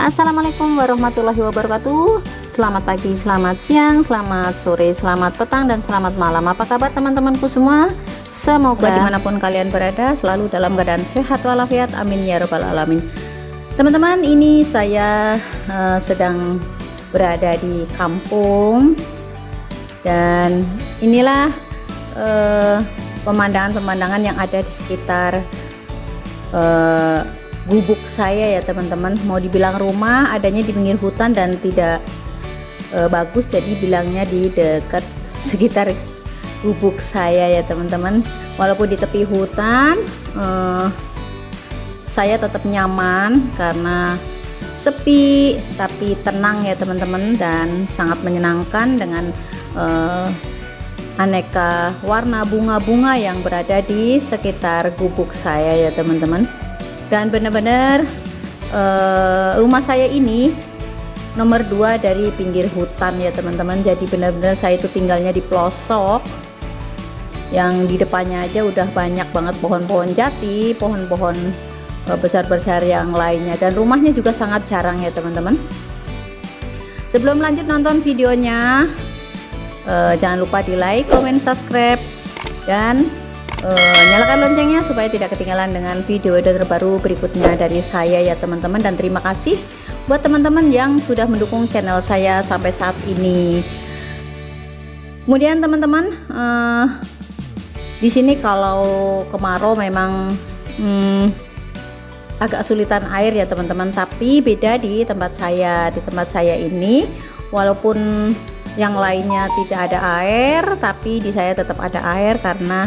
Assalamualaikum warahmatullahi wabarakatuh. Selamat pagi, selamat siang, selamat sore, selamat petang, dan selamat malam. Apa kabar teman-temanku semua? Semoga dimanapun kalian berada selalu dalam keadaan sehat walafiat, amin ya rabbal alamin. Teman-teman, ini saya sedang berada di kampung, dan inilah pemandangan-pemandangan yang ada di sekitar gubuk saya ya teman-teman. Mau dibilang rumah, adanya di pinggir hutan dan tidak bagus, jadi bilangnya di dekat sekitar gubuk saya ya teman-teman. Walaupun di tepi hutan, saya tetap nyaman karena sepi tapi tenang ya teman-teman, dan sangat menyenangkan dengan aneka warna bunga-bunga yang berada di sekitar gubuk saya ya teman-teman. Dan benar-benar rumah saya ini nomor 2 dari pinggir hutan ya teman-teman. Jadi benar-benar saya itu tinggalnya di pelosok, yang di depannya aja udah banyak banget pohon-pohon jati, pohon-pohon besar-besar yang lainnya, dan rumahnya juga sangat jarang ya teman-teman. Sebelum lanjut nonton videonya, jangan lupa di like, comment, subscribe, dan nyalakan loncengnya supaya tidak ketinggalan dengan video terbaru berikutnya dari saya ya teman-teman. Dan terima kasih buat teman-teman yang sudah mendukung channel saya sampai saat ini. Kemudian teman-teman, di sini kalau kemarau memang agak sulitan air ya teman-teman, tapi beda di tempat saya. Di tempat saya ini walaupun yang lainnya tidak ada air, tapi di saya tetap ada air karena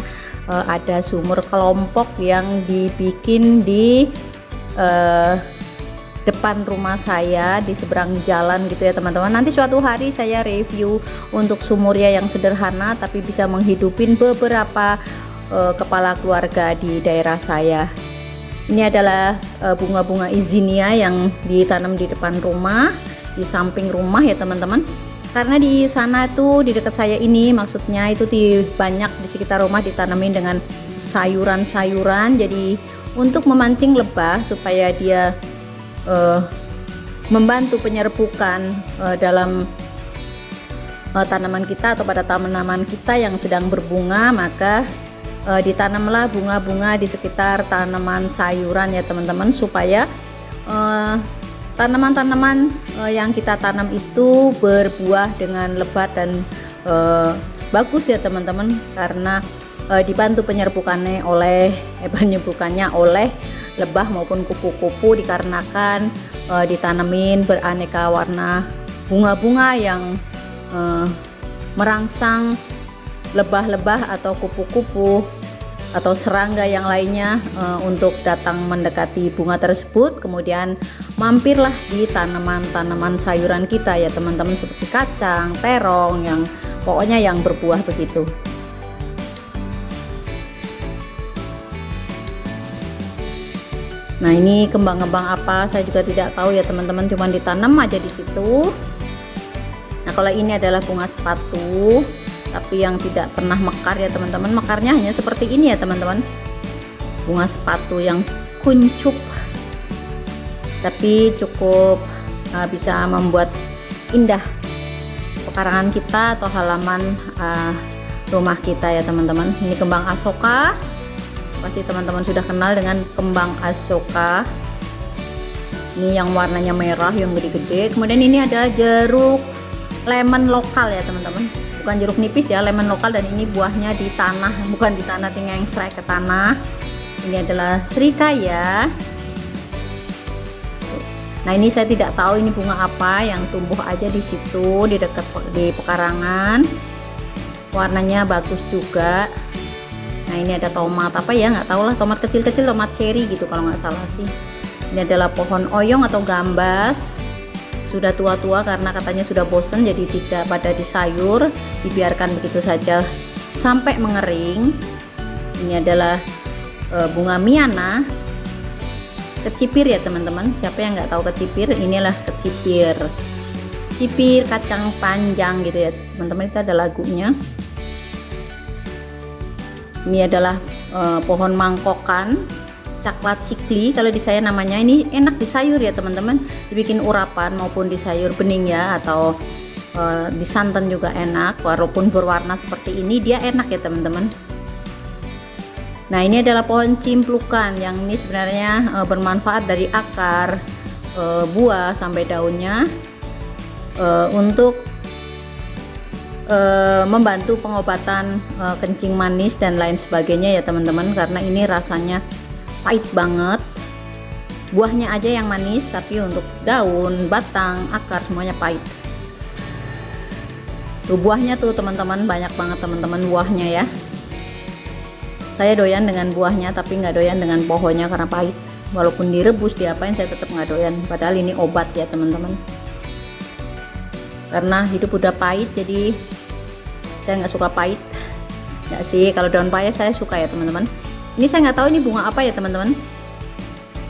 ada sumur kelompok yang dibikin di depan rumah saya, di seberang jalan gitu ya teman-teman. Nanti suatu hari saya review untuk sumurnya yang sederhana tapi bisa menghidupin beberapa kepala keluarga di daerah saya. Ini adalah bunga-bunga izinia yang ditanam di depan rumah, di samping rumah ya teman-teman. Karena di sana itu, di dekat saya ini, maksudnya itu banyak di sekitar rumah ditanamin dengan sayuran-sayuran. Jadi untuk memancing lebah supaya dia membantu penyerbukan dalam tanaman kita atau pada tanaman kita yang sedang berbunga, maka ditanamlah bunga-bunga di sekitar tanaman sayuran ya teman-teman, supaya tanaman-tanaman yang kita tanam itu berbuah dengan lebat dan bagus ya teman-teman, karena dibantu penyerbukannya oleh lebah maupun kupu-kupu, dikarenakan ditanamin beraneka warna bunga-bunga yang merangsang lebah-lebah atau kupu-kupu atau serangga yang lainnya untuk datang mendekati bunga tersebut. Kemudian mampirlah di tanaman-tanaman sayuran kita ya teman-teman, seperti kacang, terong, yang pokoknya yang berbuah begitu. Nah, ini kembang-kembang apa saya juga tidak tahu ya teman-teman, cuman ditanam aja di situ. Nah, kalau ini adalah bunga sepatu, tapi yang tidak pernah mekar ya teman-teman. Mekarnya hanya seperti ini ya teman-teman, bunga sepatu yang kuncup, tapi cukup bisa membuat indah pekarangan kita atau halaman rumah kita ya teman-teman. Ini kembang asoka, pasti teman-teman sudah kenal dengan kembang asoka. Ini yang warnanya merah, yang gede-gede. Kemudian ini ada jeruk lemon lokal ya teman-teman, bukan jeruk nipis ya, lemon lokal. Dan ini buahnya di tanah, bukan di tanah, tinggal yang serai ke tanah. Ini adalah srikaya. Nah, ini saya tidak tahu ini bunga apa, yang tumbuh aja di situ di dekat di pekarangan. Warnanya bagus juga. Nah, ini ada tomat apa ya, nggak tahu lah, tomat kecil-kecil, tomat cherry gitu kalau nggak salah sih. Ini adalah pohon oyong atau gambas, sudah tua-tua karena katanya sudah bosan, jadi tidak pada disayur, dibiarkan begitu saja sampai mengering. Ini adalah bunga miana, kecipir ya teman-teman. Siapa yang nggak tahu kecipir? Inilah kecipir, cipir kacang panjang gitu ya teman-teman, itu ada lagunya. Ini adalah pohon mangkokan. coklat cikli kalau di saya namanya. Ini enak di sayur ya teman-teman, dibikin urapan maupun di sayur bening ya, atau di santan juga enak. Walaupun berwarna seperti ini dia enak ya teman-teman. Nah ini adalah pohon cimplukan yang ini sebenarnya bermanfaat dari akar, buah sampai daunnya, untuk membantu pengobatan kencing manis dan lain sebagainya ya teman-teman. Karena ini rasanya pahit banget, buahnya aja yang manis, tapi untuk daun, batang, akar semuanya pahit. Tuh buahnya tuh teman-teman, banyak banget teman-teman buahnya ya. Saya doyan dengan buahnya tapi nggak doyan dengan pohonnya karena pahit. Walaupun direbus diapain saya tetap nggak doyan, padahal ini obat ya teman-teman. Karena hidup udah pahit jadi saya nggak suka pahit. Nggak sih, kalau daun paya saya suka ya teman-teman. Ini saya nggak tahu ini bunga apa ya teman-teman.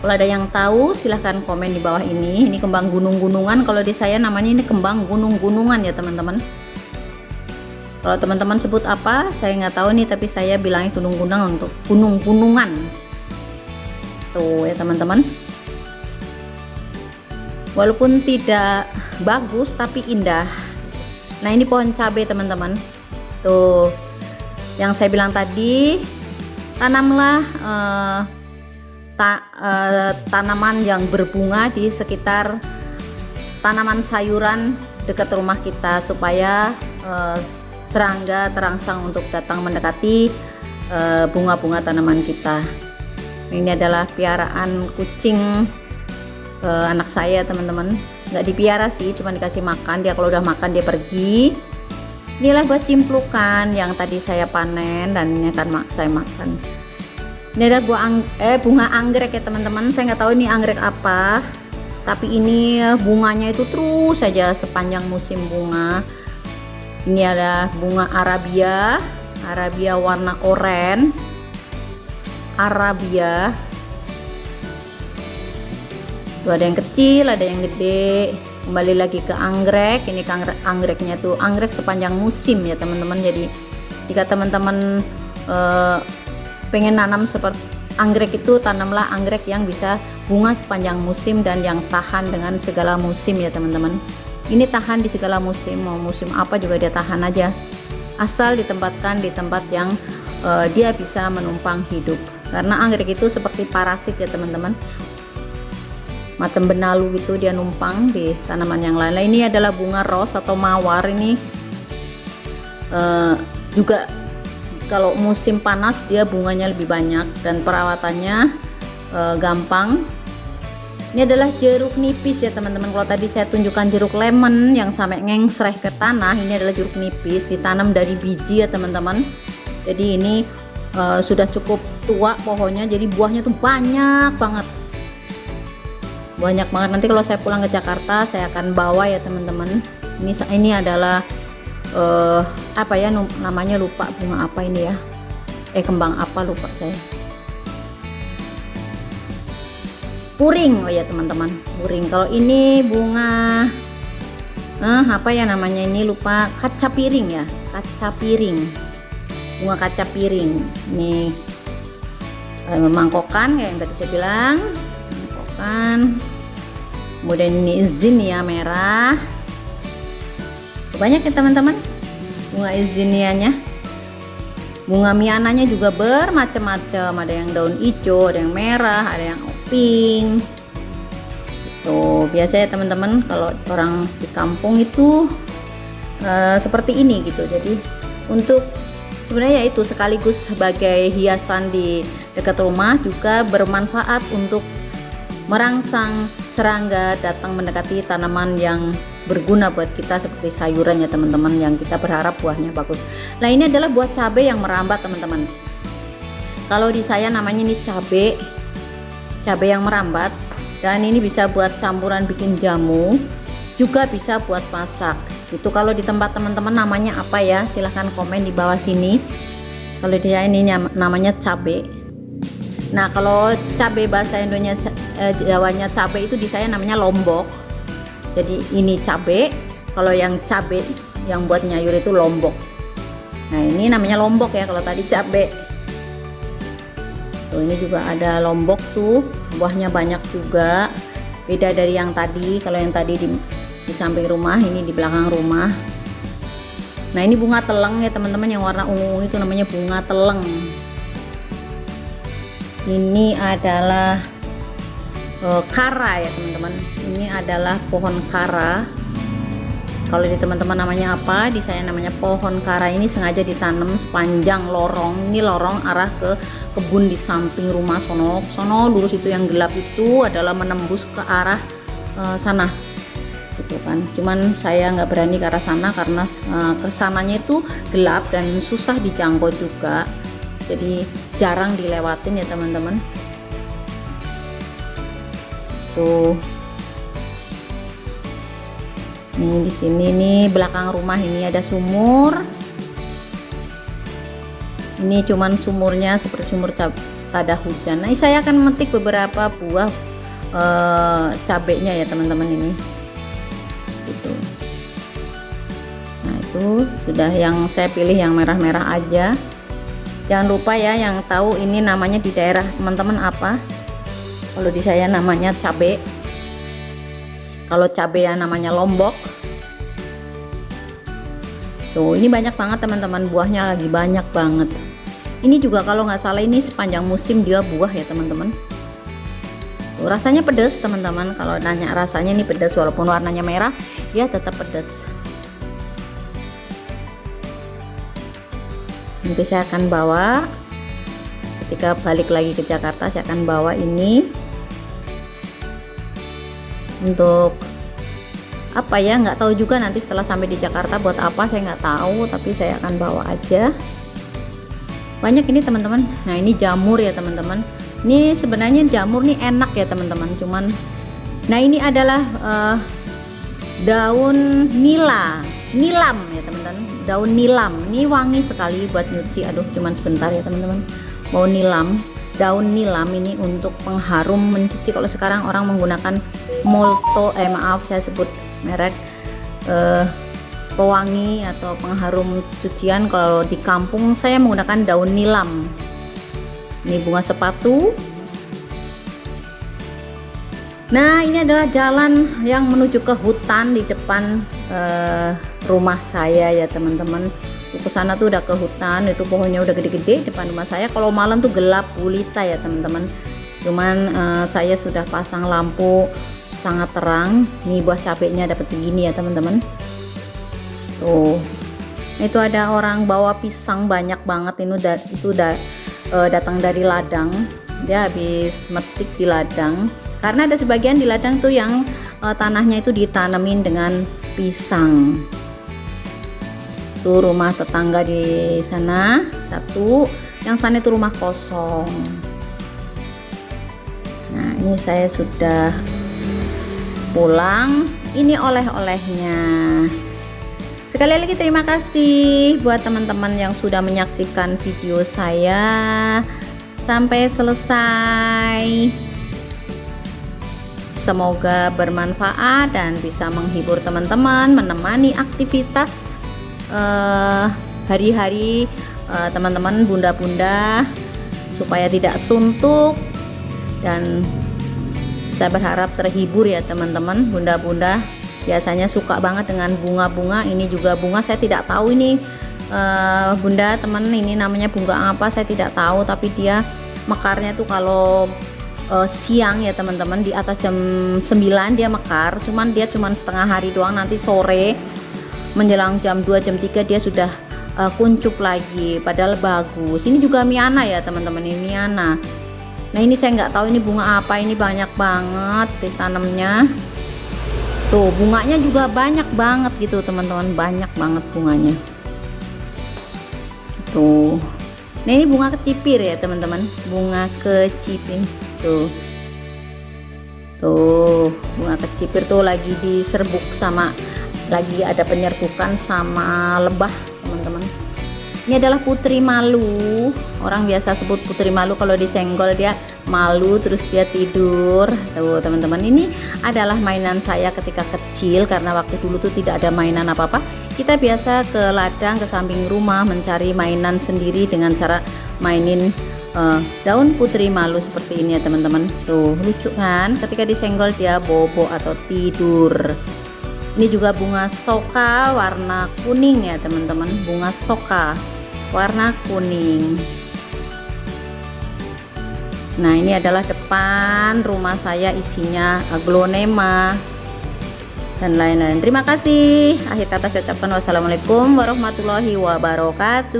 Kalau ada yang tahu silahkan komen di bawah ini. Ini kembang gunung-gunungan, kalau di saya namanya ini kembang gunung-gunungan ya teman-teman. Kalau teman-teman sebut apa saya nggak tahu nih, tapi saya bilangnya gunung-gunung untuk gunung-gunungan tuh ya teman-teman. Walaupun tidak bagus tapi indah. Nah ini pohon cabai teman-teman, tuh yang saya bilang tadi, tanamlah tanaman yang berbunga di sekitar tanaman sayuran dekat rumah kita, supaya serangga terangsang untuk datang mendekati bunga-bunga tanaman kita. Ini adalah piaraan kucing anak saya teman-teman. Nggak dipiara sih, cuma dikasih makan. Dia kalau udah makan dia pergi. Inilah buat cimplukan yang tadi saya panen dan ini akan saya makan. Ini ada bunga anggrek ya teman-teman. Saya nggak tahu ini anggrek apa, tapi ini bunganya itu terus saja sepanjang musim bunga. Ini ada bunga Arabia warna oranye, Arabia. Tuh ada yang kecil, ada yang gede. Kembali lagi ke anggrek. Ini anggreknya tuh anggrek sepanjang musim ya teman-teman. Jadi jika teman-teman pengen nanam seperti anggrek itu, tanamlah anggrek yang bisa bunga sepanjang musim dan yang tahan dengan segala musim ya teman-teman. Ini tahan di segala musim, mau musim apa juga dia tahan aja, asal ditempatkan di tempat yang dia bisa menumpang hidup. Karena anggrek itu seperti parasit ya teman-teman, macam benalu gitu, dia numpang di tanaman yang lain. Nah, ini adalah bunga ros atau mawar. Ini juga kalau musim panas dia bunganya lebih banyak dan perawatannya gampang. Ini adalah jeruk nipis ya teman-teman. Kalau tadi saya tunjukkan jeruk lemon yang sampai ngengsreh ke tanah, ini adalah jeruk nipis, ditanam dari biji ya teman-teman. Jadi ini sudah cukup tua pohonnya, jadi buahnya tuh banyak banget. Nanti kalau saya pulang ke Jakarta saya akan bawa ya teman-teman. Ini adalah apa ya namanya, lupa bunga apa ini ya, kembang apa lupa saya. Puring, oh ya teman-teman, puring. Kalau ini bunga apa ya namanya ini, lupa. Kaca piring ya, kaca piring, bunga kaca piring. Ini memangkokan kayak yang tadi saya bilang, memangkokan. Kemudian ini zinnia merah, banyak ya teman-teman bunga izinianya. Bunga miananya juga bermacam-macam, ada yang daun hijau, ada yang merah, ada yang pink. Itu biasa ya teman-teman, kalau orang di kampung itu seperti ini gitu. Jadi untuk sebenarnya itu sekaligus sebagai hiasan di dekat rumah, juga bermanfaat untuk merangsang serangga datang mendekati tanaman yang berguna buat kita seperti sayuran ya teman-teman, yang kita berharap buahnya bagus. Nah ini adalah buah cabai yang merambat teman-teman. Kalau di saya namanya ini cabai yang merambat, dan ini bisa buat campuran bikin jamu, juga bisa buat masak. Itu kalau di tempat teman-teman namanya apa ya, silahkan komen di bawah sini. Kalau di saya ini namanya cabai. Nah kalau cabai bahasa Indonesia Jawanya cabai itu di saya namanya lombok. Jadi ini cabai, kalau yang cabai yang buat nyayur itu lombok. Nah ini namanya lombok ya, kalau tadi cabai. Tuh ini juga ada lombok tuh, buahnya banyak juga. Beda dari yang tadi. Kalau yang tadi di samping rumah, ini di belakang rumah. Nah ini bunga teleng ya teman-teman, yang warna ungu itu namanya bunga teleng. Ini adalah kara ya teman-teman. Ini adalah pohon kara. Kalau di teman-teman namanya apa, di saya namanya pohon kara. Ini sengaja ditanam sepanjang lorong. Ini lorong arah ke kebun di samping rumah sono. Sono lurus itu yang gelap itu adalah menembus ke arah sana. Gitu kan. Cuman saya nggak berani ke arah sana karena kesananya itu gelap dan susah dijangkau juga. Jadi jarang dilewatin ya teman-teman. Tuh. Nih di sini nih belakang rumah ini ada sumur. Ini cuman sumurnya seperti sumur tada hujan. Nah, saya akan memetik beberapa buah cabenya ya teman-teman ini. Gitu. Nah, itu sudah yang saya pilih yang merah-merah aja. Jangan lupa ya, yang tahu ini namanya di daerah teman-teman apa. Kalau di saya namanya cabe. Kalau cabe ya namanya lombok. Tuh ini banyak banget teman-teman, buahnya lagi banyak banget. Ini juga kalau nggak salah ini sepanjang musim dia buah ya teman-teman. Tuh, rasanya pedas teman-teman. Kalau nanya rasanya ini pedas, walaupun warnanya merah dia tetap pedas. Nanti saya akan bawa ketika balik lagi ke Jakarta, saya akan bawa ini untuk apa ya, nggak tahu juga nanti setelah sampai di Jakarta buat apa, saya nggak tahu, tapi saya akan bawa aja. Banyak ini teman-teman. Nah ini jamur ya teman-teman. Ini sebenarnya jamur nih enak ya teman-teman, cuman nah ini adalah daun nilam ya teman-teman. Daun nilam ini wangi sekali buat nyuci. Aduh cuman sebentar ya teman-teman. Mau nilam, daun nilam ini untuk pengharum mencuci. Kalau sekarang orang menggunakan molto, maaf saya sebut merek pewangi atau pengharum cucian. Kalau di kampung saya menggunakan daun nilam. Ini bunga sepatu. Nah ini adalah jalan yang menuju ke hutan di depan rumah saya ya teman-teman. Ke sana tuh udah ke hutan, itu pohonnya udah gede-gede depan rumah saya. Kalau malam tuh gelap gulita ya teman-teman. Cuman saya sudah pasang lampu sangat terang. Nih buah cabenya dapat segini ya teman-teman. Tuh itu ada orang bawa pisang banyak banget. Itu udah datang dari ladang. Dia habis metik di ladang, karena ada sebagian di ladang tuh yang tanahnya itu ditanemin dengan pisang. Tuh rumah tetangga di sana satu, yang sana itu rumah kosong. Nah ini saya sudah pulang. Ini oleh-olehnya. Sekali lagi terima kasih buat teman-teman yang sudah menyaksikan video saya sampai selesai. Semoga bermanfaat dan bisa menghibur teman-teman, menemani aktivitas hari-hari teman-teman bunda-bunda supaya tidak suntuk, dan saya berharap terhibur ya teman-teman. Bunda-bunda biasanya suka banget dengan bunga-bunga. Ini juga bunga, saya tidak tahu ini bunda teman ini namanya bunga apa, saya tidak tahu, tapi dia mekarnya tuh kalau siang ya teman-teman, di atas jam 9 dia mekar, cuman dia cuman setengah hari doang. Nanti sore menjelang jam 2 jam 3 dia sudah kuncup lagi, padahal bagus. Ini juga miana ya teman-teman, ini miana. Nah ini saya nggak tahu ini bunga apa, ini banyak banget ditanamnya. Tuh bunganya juga banyak banget gitu teman-teman, banyak banget bunganya. Tuh. Nah ini bunga kecipir ya teman-teman, bunga kecipir. Tuh bunga kecipir tuh lagi diserbuk sama, lagi ada penyerbukan sama lebah teman-teman. Ini adalah putri malu, orang biasa sebut putri malu. Kalau disenggol dia malu terus dia tidur. Tuh teman-teman, ini adalah mainan saya ketika kecil, karena waktu dulu tuh tidak ada mainan apa-apa. Kita biasa ke ladang, ke samping rumah mencari mainan sendiri dengan cara mainin daun putri malu seperti ini ya teman-teman. Tuh lucu kan, ketika disenggol dia bobo atau tidur. Ini juga bunga soka warna kuning ya teman-teman, bunga soka warna kuning. Nah ini adalah depan rumah saya, isinya aglonema dan lain-lain. Terima kasih. Akhir kata saya ucapkan wassalamualaikum warahmatullahi wabarakatuh.